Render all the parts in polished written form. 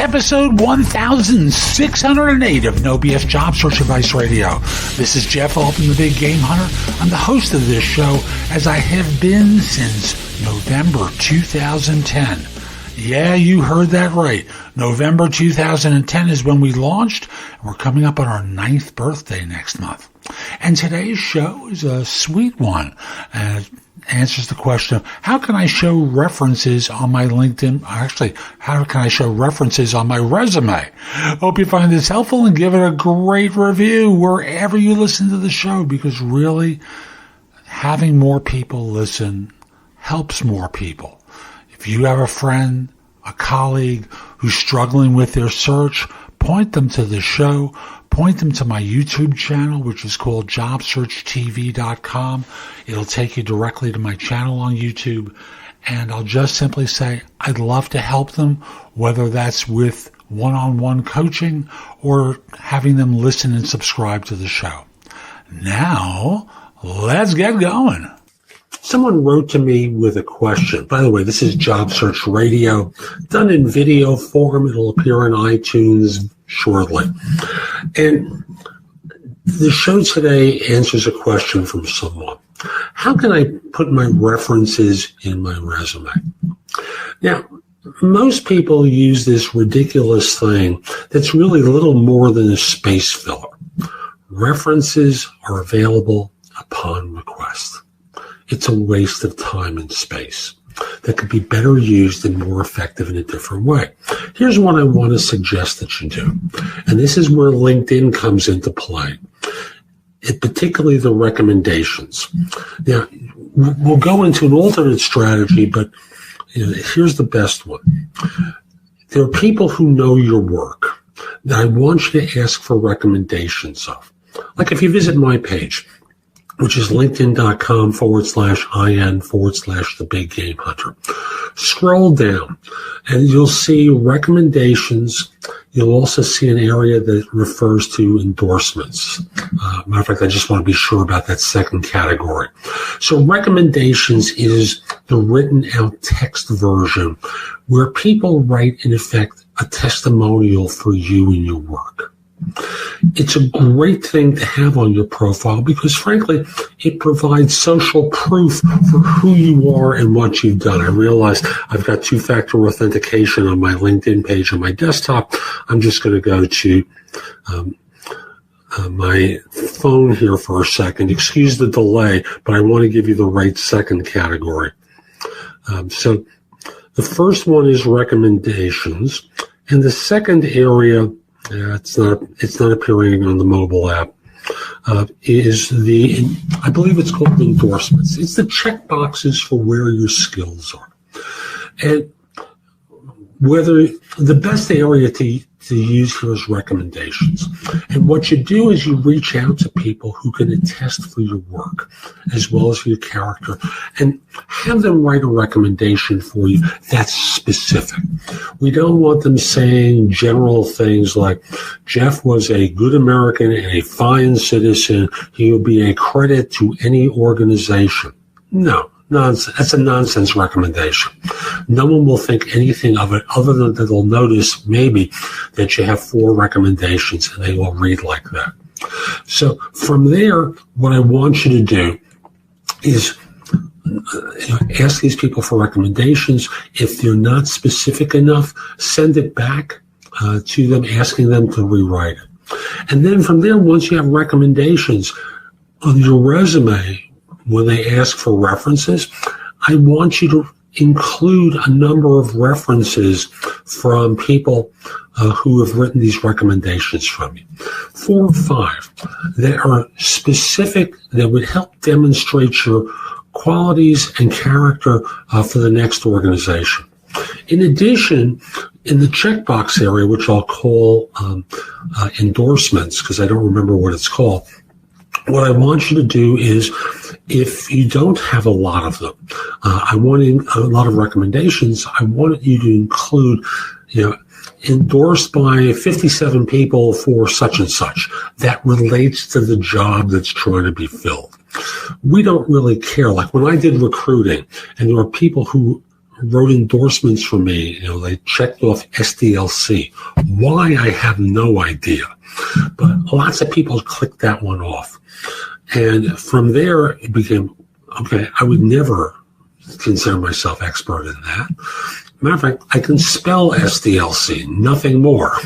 episode 1608 of No BS Job Search Advice Radio. This is Jeff Altman, the Big Game Hunter. I'm the host of this show, as I have been since November 2010. Yeah, you heard that right. November 2010 is when we launched, and we're coming up on our 9th birthday next month. And today's show is a sweet one, and it answers the question of how can I show references on my LinkedIn? Actually, how can I show references on my resume? Hope you find this helpful and give it a great review wherever you listen to the show, because really having more people listen helps more people. If you have a friend, a colleague who's struggling with their search, point them to the show. Point them to my YouTube channel, which is called jobsearchtv.com. It'll take you directly to my channel on YouTube. And I'll just simply say, I'd love to help them, whether that's with one-on-one coaching or having them listen and subscribe to the show. Now, let's get going. Someone wrote to me with a question. By the way, this is Job Search Radio, done in video form. It'll appear in iTunes shortly. And the show today answers a question from someone. How can I put my references in my resume? Now, most people use this ridiculous thing that's really little more than a space filler. References are available upon request. It's a waste of time and space that could be better used and more effective in a different way. Here's what I want to suggest that you do. And this is where LinkedIn comes into play, particularly the recommendations. Now, we'll go into an alternate strategy, but here's the best one. There are people who know your work that I want you to ask for recommendations of. Like if you visit my page, which is linkedin.com/IN/the Big Game Hunter. Scroll down and you'll see recommendations. You'll also see an area that refers to endorsements. Matter of fact, I just want to be sure about that second category. So recommendations is the written out text version where people write, in effect, a testimonial for you and your work. It's a great thing to have on your profile because, frankly, it provides social proof for who you are and what you've done. I realize I've got two-factor authentication on my LinkedIn page on my desktop. I'm just going to go to my phone here for a second. Excuse the delay, but I want to give you the right second category. So the first one is recommendations, and the second area, it's not appearing on the mobile app, is I believe it's called endorsements. It's the check boxes for where your skills are. And whether the best area to use here is recommendations. And what you do is you reach out to people who can attest for your work as well as for your character and have them write a recommendation for you that's specific. We don't want them saying general things like, Jeff was a good American and a fine citizen. He will be a credit to any organization. No. Nonsense. That's a nonsense recommendation. No one will think anything of it other than that they'll notice maybe that you have 4 recommendations and they will read like that. So from there, what I want you to do is ask these people for recommendations. If they're not specific enough, send it back to them, asking them to rewrite it. And then from there, once you have recommendations on your resume, when they ask for references, I want you to include a number of references from people who have written these recommendations from you. 4 or 5 that are specific, that would help demonstrate your qualities and character for the next organization. In addition, in the checkbox area, which I'll call endorsements, because I don't remember what it's called, what I want you to do is, if you don't have a lot of them, I want a lot of recommendations. I want you to include, endorsed by 57 people for such and such. That relates to the job that's trying to be filled. We don't really care. Like when I did recruiting, and there were people who wrote endorsements for me. They checked off SDLC. Why, I have no idea. But lots of people clicked that one off. And from there, it became, okay, I would never consider myself expert in that. Matter of fact, I can spell SDLC, nothing more.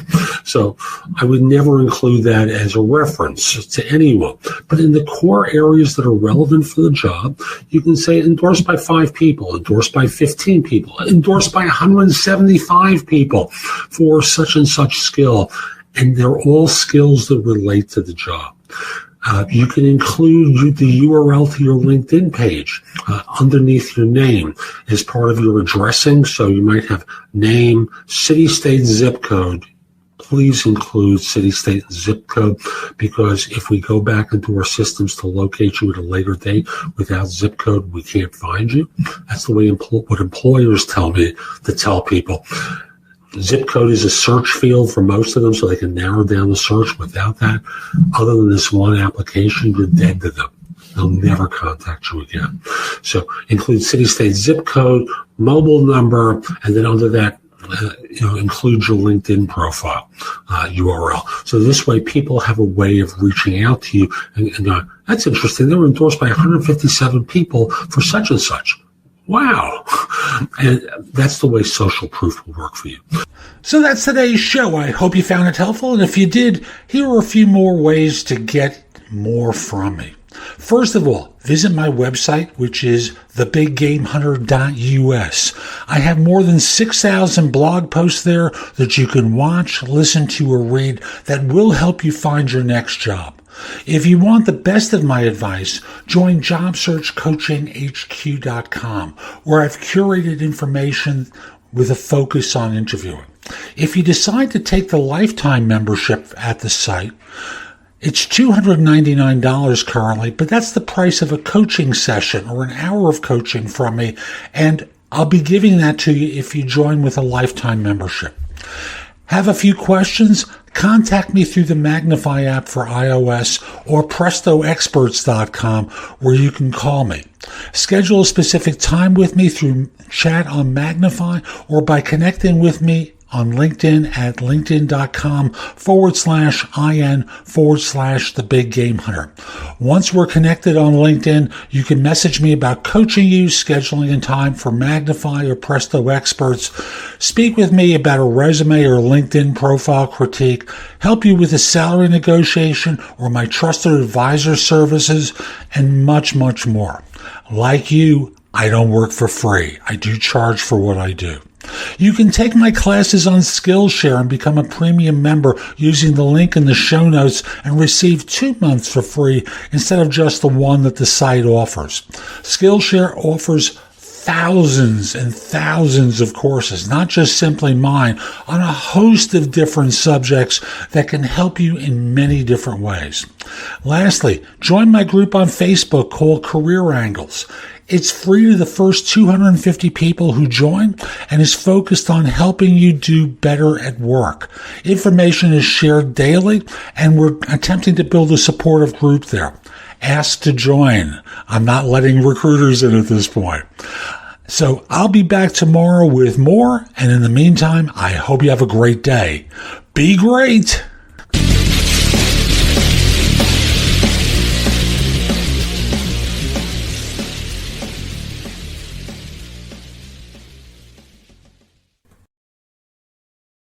So I would never include that as a reference to anyone. But in the core areas that are relevant for the job, you can say endorsed by 5 people, endorsed by 15 people, endorsed by 175 people for such and such skill. And they're all skills that relate to the job. You can include the URL to your LinkedIn page underneath your name as part of your addressing. So you might have name, city, state, zip code. Please include city, state, and zip code, because if we go back into our systems to locate you at a later date without zip code, we can't find you. That's the way what employers tell me to tell people. Zip code is a search field for most of them, so they can narrow down the search. Without that, other than this one application, you're dead to them. They'll never contact you again. So include city, state, zip code, mobile number, and then under that, include your LinkedIn profile URL. So this way, people have a way of reaching out to you and going, that's interesting. They were endorsed by 157 people for such and such. Wow. And that's the way social proof will work for you. So that's today's show. I hope you found it helpful. And if you did, here are a few more ways to get more from me. First of all, visit my website, which is thebiggamehunter.us. I have more than 6,000 blog posts there that you can watch, listen to, or read that will help you find your next job. If you want the best of my advice, join JobSearchCoachingHQ.com, where I've curated information with a focus on interviewing. If you decide to take the lifetime membership at the site, it's $299 currently, but that's the price of a coaching session or an hour of coaching from me, and I'll be giving that to you if you join with a lifetime membership. Have a few questions? Contact me through the Magnify app for iOS or PrestoExperts.com, where you can call me. Schedule a specific time with me through chat on Magnify or by connecting with me on LinkedIn at linkedin.com/IN/The Big Game Hunter. Once we're connected on LinkedIn, you can message me about coaching you, scheduling a time for Magnify or Presto Experts, speak with me about a resume or LinkedIn profile critique, help you with a salary negotiation or my trusted advisor services, and much, much more. Like you, I don't work for free. I do charge for what I do. You can take my classes on Skillshare and become a premium member using the link in the show notes and receive 2 months for free instead of just the one that the site offers. Skillshare offers thousands and thousands of courses, not just simply mine, on a host of different subjects that can help you in many different ways. Lastly, join my group on Facebook called Career Angles. It's free to the first 250 people who join and is focused on helping you do better at work. Information is shared daily, and we're attempting to build a supportive group there. Ask to join. I'm not letting recruiters in at this point. So I'll be back tomorrow with more, and in the meantime, I hope you have a great day. Be great!